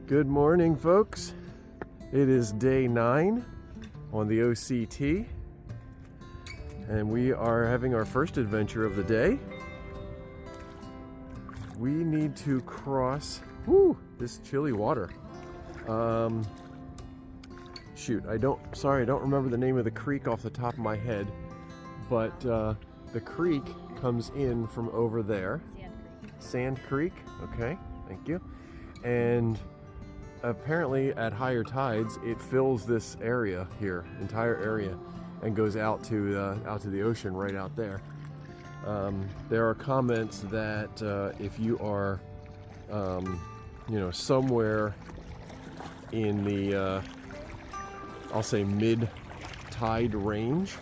Good morning, folks. It is day 9 on the OCT, and we are having our first adventure of the day. We need to cross this chilly water. Shoot, I don't remember the name of the creek off the top of my head, but the creek comes in from over there. Sand Creek. Okay, thank you. And apparently at higher tides it fills this area here, entire area, and goes out to the ocean right out there. There are comments that if you are somewhere in the I'll say mid-tide range,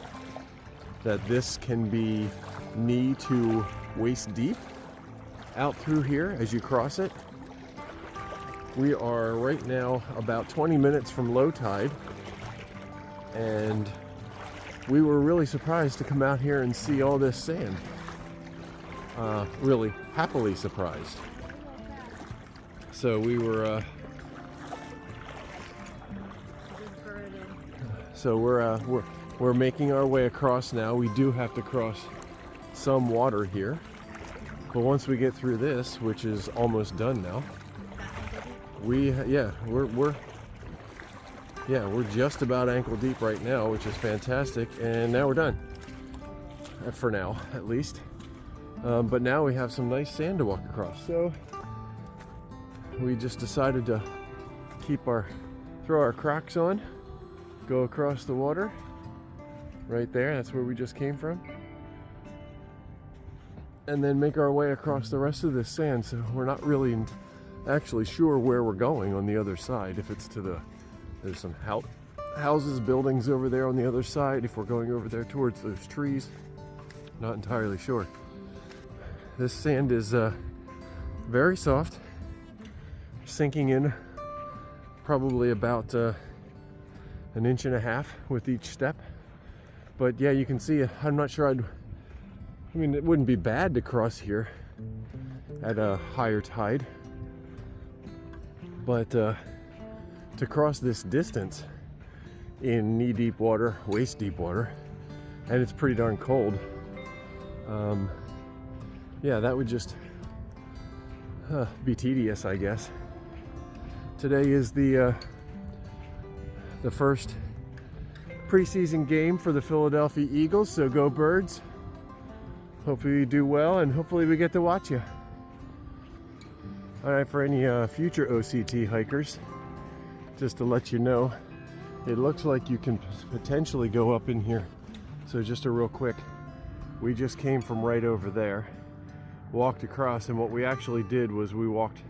that this can be knee to waist deep out through here as you cross it. We are right now about 20 minutes from low tide, and we were really surprised to come out here and see all this sand. Really happily surprised. So we were we're making our way across now. We do have to cross some water here, but once we get through this, which is almost done now, we're just about ankle deep right now, which is fantastic. And now we're done, for now at least. But now we have some nice sand to walk across, so we just decided to throw our Crocs on, go across the water right there. That's where we just came from, and then make our way across the rest of this sand. So we're not really actually sure where we're going on the other side. If it's there's some houses, buildings over there on the other side. If we're going over there towards those trees, not entirely sure. This sand is very soft, sinking in probably about an inch and a half with each step. But yeah, you can see, I'm not sure I mean, it wouldn't be bad to cross here at a higher tide, but to cross this distance in knee-deep water, waist-deep water, and it's pretty darn cold, yeah, that would just be tedious, I guess. Today is the first preseason game for the Philadelphia Eagles, so go Birds. Hopefully you do well, and hopefully we get to watch you. All right, for any future OCT hikers, just to let you know, it looks like you can potentially go up in here. So just a real quick, we just came from right over there, walked across, and what we actually did was we walked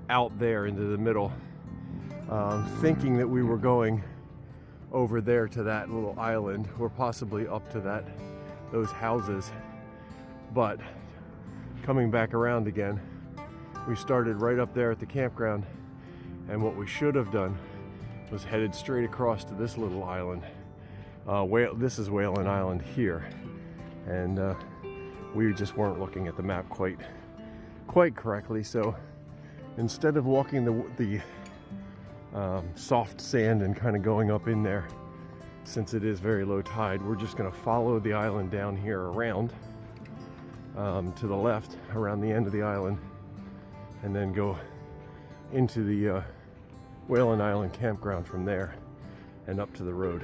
out there into the middle, thinking that we were going over there to that little island, or possibly up to those houses. But coming back around again, we started right up there at the campground, and what we should have done was headed straight across to this little island. This is Whalen Island here, and we just weren't looking at the map quite correctly. So instead of walking the soft sand and kind of going up in there, since it is very low tide, we're just going to follow the island down here around to the left around the end of the island, and then go into the Whalen Island campground from there and up to the road.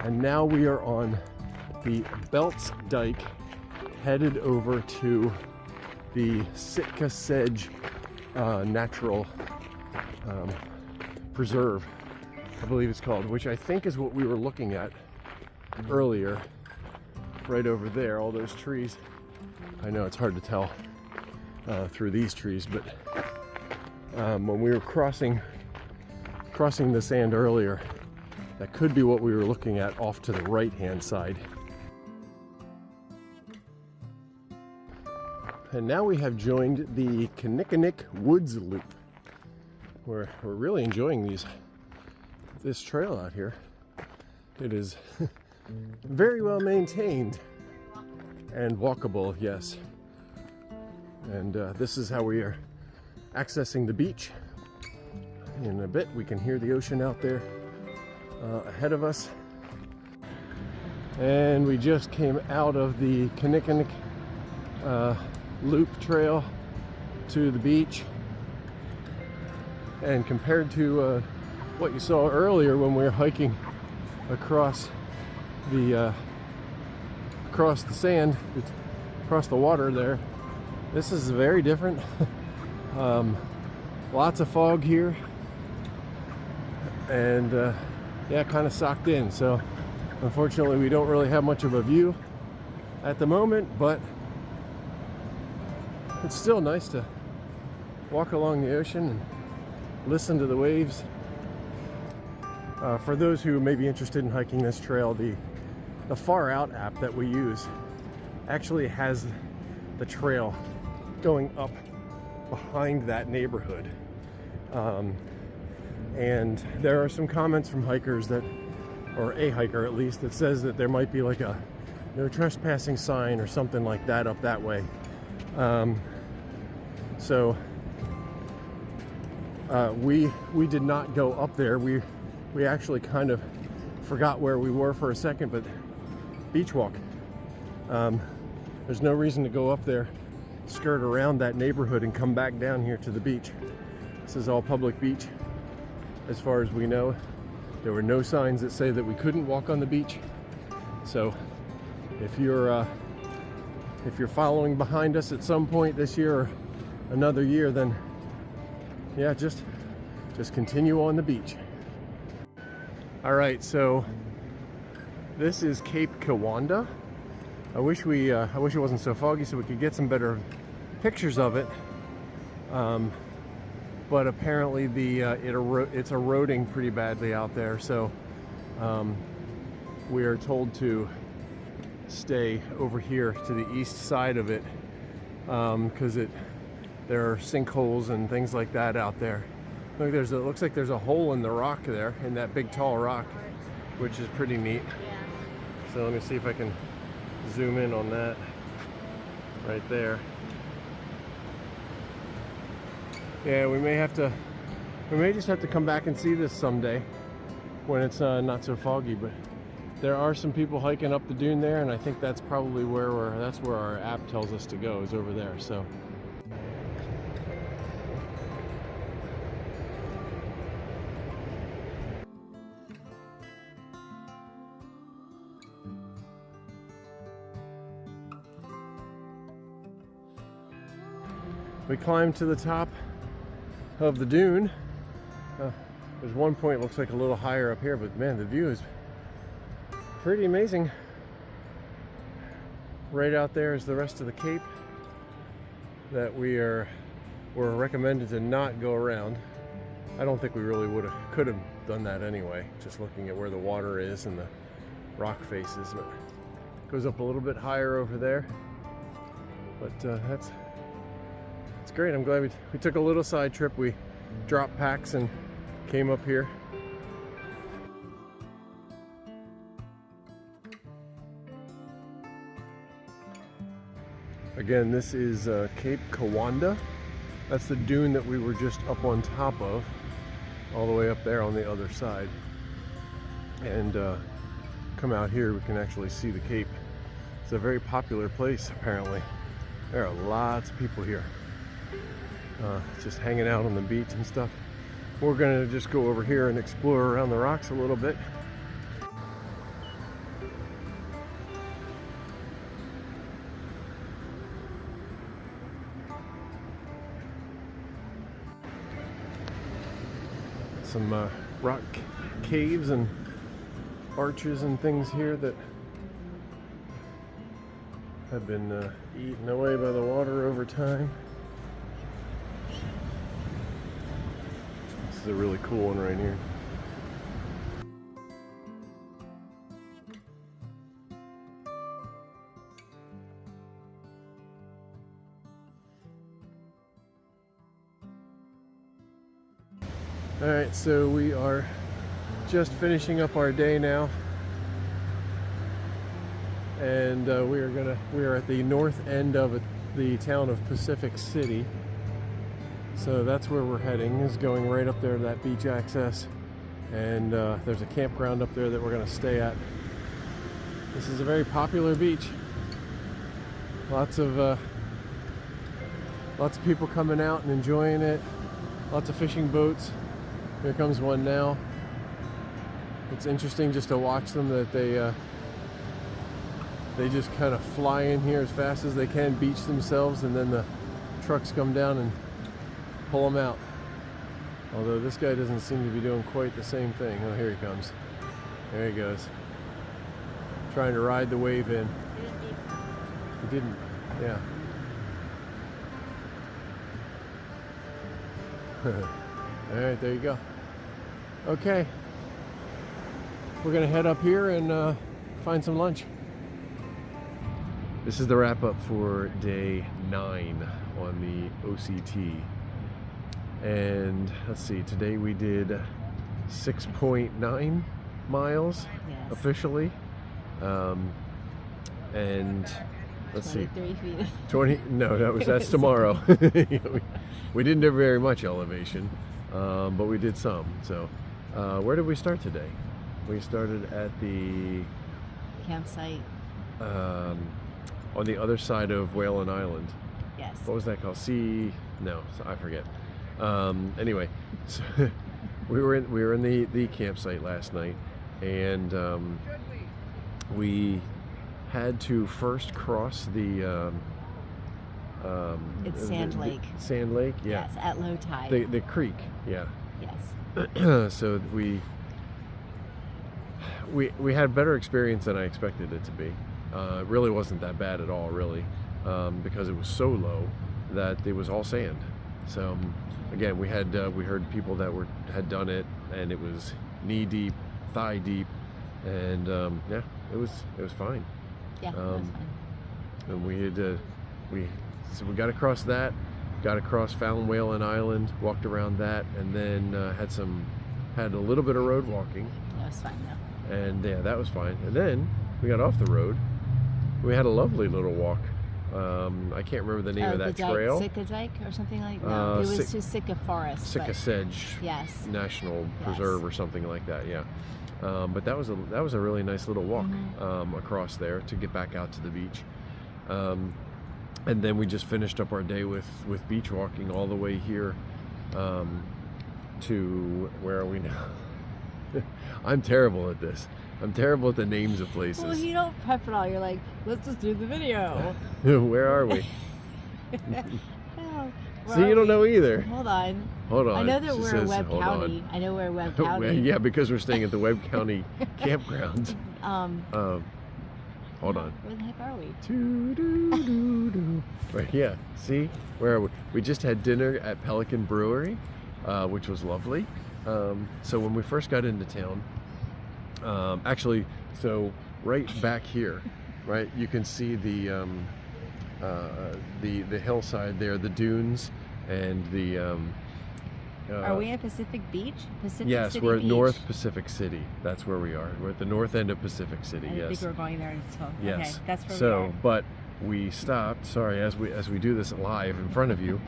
And now we are on the Belts Dyke, headed over to the Sitka Sedge Natural Preserve, I believe it's called, which I think is what we were looking at earlier, right over there, all those trees. I know it's hard to tell through these trees, but when we were crossing the sand earlier, that could be what we were looking at off to the right hand side. And now we have joined the Kinnickinnick Woods Loop. We're really enjoying this trail out here. It is very well maintained, and walkable, yes. And this is how we are accessing the beach. In a bit, we can hear the ocean out there ahead of us. And we just came out of the Kinnickinnic loop trail to the beach. And compared to what you saw earlier when we were hiking across the sand, across the water there, this is very different. Lots of fog here, and yeah, kind of socked in. So unfortunately, we don't really have much of a view at the moment, but it's still nice to walk along the ocean and listen to the waves. For those who may be interested in hiking this trail, the Far Out app that we use actually has the trail going up behind that neighborhood. And there are some comments from hikers that, or a hiker at least, that says that there might be like a no trespassing sign or something like that up that way. So we did not go up there. We actually kind of forgot where we were for a second, but beach walk. There's no reason to go up there, skirt around that neighborhood and come back down here to the beach. This is all public beach as far as we know. There were no signs that say that we couldn't walk on the beach. So if you're following behind us at some point this year or another year, then yeah, just continue on the beach. All right, so this is Cape Kiwanda. I wish it wasn't so foggy so we could get some better pictures of it. But apparently it's eroding pretty badly out there, so we are told to stay over here to the east side of it, because there are sinkholes and things like that out there. Look, it looks like there's a hole in the rock there, in that big tall rock, which is pretty neat. So let me see if I can zoom in on that right there. Yeah, we may just have to come back and see this someday when it's not so foggy. But there are some people hiking up the dune there, and I think that's probably that's where our app tells us to go, is over there. So we climbed to the top of the dune. There's one point looks like a little higher up here, but man, the view is pretty amazing. Right out there is the rest of the cape that we're recommended to not go around. I don't think we really could have done that anyway, just looking at where the water is and the rock faces. But it goes up a little bit higher over there, but it's great. I'm glad we took a little side trip. We dropped packs and came up here. Again, this is Cape Kiwanda. That's the dune that we were just up on top of, all the way up there on the other side. And come out here, we can actually see the cape. It's a very popular place, apparently. There are lots of people here, just hanging out on the beach and stuff. We're gonna just go over here and explore around the rocks a little bit. Some rock caves and arches and things here that have been eaten away by the water over time. This is a really cool one right here. Alright, so we are just finishing up our day now, and we are at the north end of the town of Pacific City. So that's where we're heading, is going right up there to that beach access. And there's a campground up there that we're going to stay at. This is a very popular beach. Lots of people coming out and enjoying it. Lots of fishing boats. Here comes one now. It's interesting just to watch them, that they just kind of fly in here as fast as they can, beach themselves, and then the trucks come down and pull them out. Although this guy doesn't seem to be doing quite the same thing. Oh, here he comes. There he goes. Trying to ride the wave in. He didn't. Yeah. All right, there you go. Okay. We're going to head up here and find some lunch. This is the wrap up for day 9 on the OCT. And let's see, today we did 6.9 miles officially. And let's see, 23 feet. 20, no, that's tomorrow. We didn't do very much elevation, but we did some. So where did we start today? We started at the campsite on the other side of Whalen Island. Yes. What was that called? No, I forget. Anyway, so we were in the campsite last night, and we had to first cross the it's Sand Lake. Sand Lake, yeah. Yes, at low tide. The creek, yeah. Yes. So we had better experience than I expected it to be. It really wasn't that bad at all, really, because it was so low that it was all sand. So again, we heard people that had done it, and it was knee deep, thigh deep, and yeah, it was fine. Yeah, it was fine. And so we got across that, got across Fallon Whalen Island, walked around that, and then had a little bit of road walking. That was fine though. And yeah, that was fine. And then we got off the road. We had a lovely little walk. I can't remember the name of that trail. Sitka Dike or something like that. No, it was to Sitka Forest. Sitka Sedge National Preserve or something like that. Yeah. But that was a really nice little walk across there to get back out to the beach. And then we just finished up our day with beach walking all the way here to, where are we now? I'm terrible at this. I'm terrible at the names of places. Well, you don't prep it all. You're like, let's just do the video. Where are we? Oh, so you don't know either. Hold on. Hold on. I know that we're in Webb County. I know we're in Webb County. Yeah, because we're staying at the Webb County campground. Hold on. Where the heck are we? Right, yeah. See? Where are we? We just had dinner at Pelican Brewery, which was lovely. So when we first got into town, actually, so right back here, right, you can see the hillside there, the dunes, and the are we at Pacific Beach? Yes, City we're at Beach? North Pacific City. That's where we are. We're at the north end of Pacific City. I think we're going there until. Yes. Okay, that's where we are. But we stopped. Sorry, as we do this live in front of you,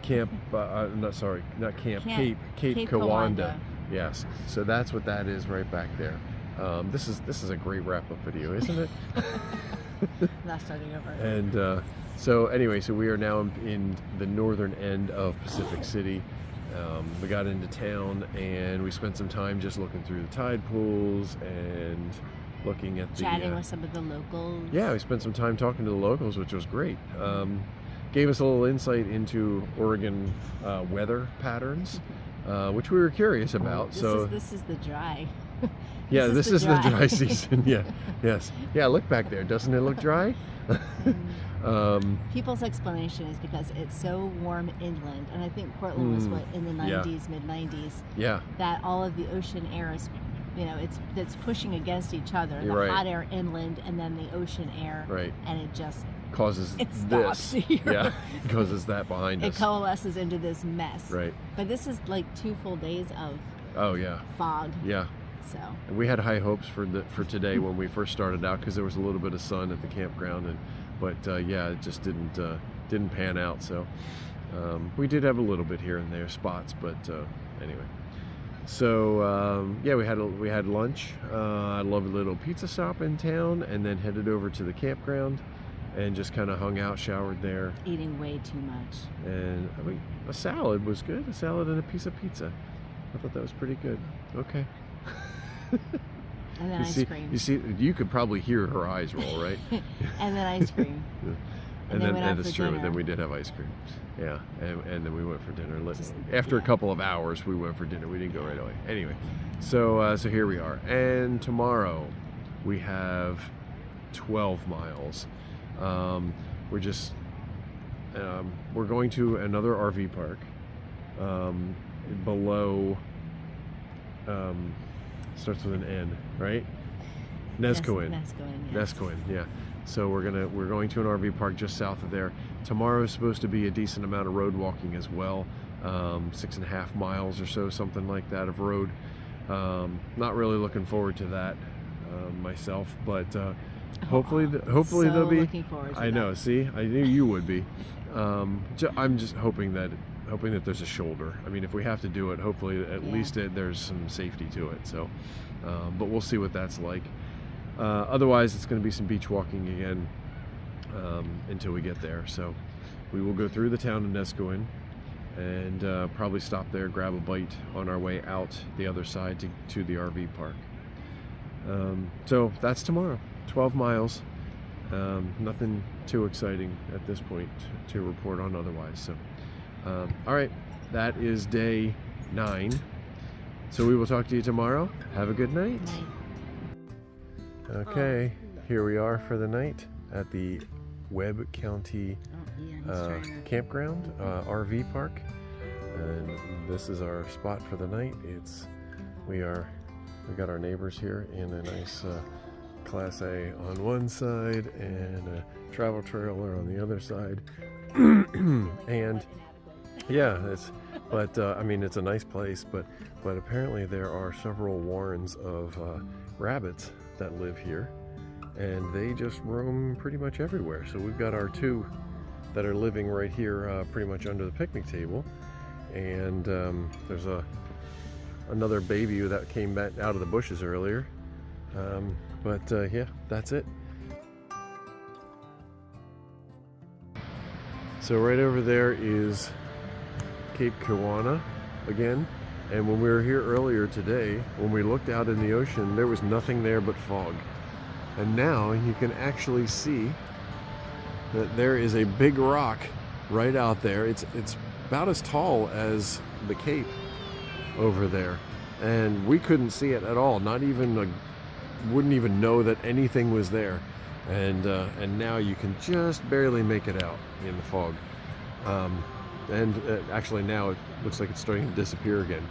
Cape Kiwanda. Yes. So that's what that is right back there. This is a great wrap-up video, isn't it? Not starting over. And so anyway, so we are now in the northern end of Pacific City. We got into town and we spent some time just looking through the tide pools and looking at chatting with some of the locals. Yeah, we spent some time talking to the locals, which was great. Gave us a little insight into Oregon weather patterns, which we were curious about. This is the dry. Yeah, this is the dry season. Yeah, yes, yeah. Look back there. Doesn't it look dry? People's explanation is because it's so warm inland, and I think Portland was in the 90s, mid 90s. Yeah. That all of the ocean air is, it's pushing against each other. You're hot air inland, and then the ocean air. Right. And it just causes stops this. Here. Yeah, it causes that behind us. It coalesces into this mess. Right. But this is like 2 full days of. Oh yeah. Fog. Yeah. So. And we had high hopes for today when we first started out because there was a little bit of sun at the campground, but yeah, it just didn't pan out. So we did have a little bit here and there spots, but anyway. So yeah, we had lunch. I love a little pizza shop in town, and then headed over to the campground and just kind of hung out, showered there. Eating way too much. And I mean, a salad was good. A salad and a piece of pizza. I thought that was pretty good. Okay. And then ice cream. You could probably hear her eyes roll, right? And then ice cream. Yeah. And then went out that's for true. dinner. Then we did have ice cream. Yeah, and then we went for dinner. After Yeah. a couple of hours, we went for dinner. We didn't go right away. Anyway, so here we are. And tomorrow we have 12 miles. We're going to another RV park below. Starts with an N, right? Nescoin. Nescoin, yes. Nescoin, yeah. So we're going to an RV park just south of there. Tomorrow is supposed to be a decent amount of road walking as well, 6.5 miles or so, something like that of road. Not really looking forward to that myself, but hopefully they'll be. Looking forward to I know. that. See, I knew you would be. I'm just hoping that there's a shoulder. I mean, if we have to do it, hopefully at least there's some safety to it. So, but we'll see what that's like. Otherwise, it's going to be some beach walking again until we get there. So we will go through the town of Nescoin and probably stop there, grab a bite on our way out the other side to the RV park. So that's tomorrow. 12 miles. Nothing too exciting at this point to report on otherwise. So, all right, that is day 9. So we will talk to you tomorrow. Have a good night. Night. Okay, here we are for the night at the Webb County campground, RV park, and this is our spot for the night. We got our neighbors here in a nice Class A on one side and a travel trailer on the other side, and yeah, I mean, it's a nice place, but apparently there are several warrens of rabbits that live here, and they just roam pretty much everywhere. So we've got our 2 that are living right here pretty much under the picnic table, and there's another baby that came back out of the bushes earlier, yeah, that's it. So right over there is Cape Kiwanis again. And when we were here earlier today, when we looked out in the ocean, there was nothing there but fog. And now you can actually see that there is a big rock right out there. It's about as tall as the cape over there. And we couldn't see it at all. Wouldn't even know that anything was there. And now you can just barely make it out in the fog. Actually now it looks like it's starting to disappear again.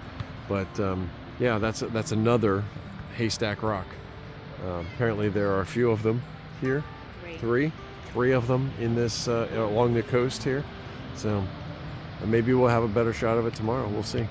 But yeah, that's another haystack rock. Apparently there are a few of them here. Three of them in this along the coast here. So maybe we'll have a better shot of it tomorrow. We'll see.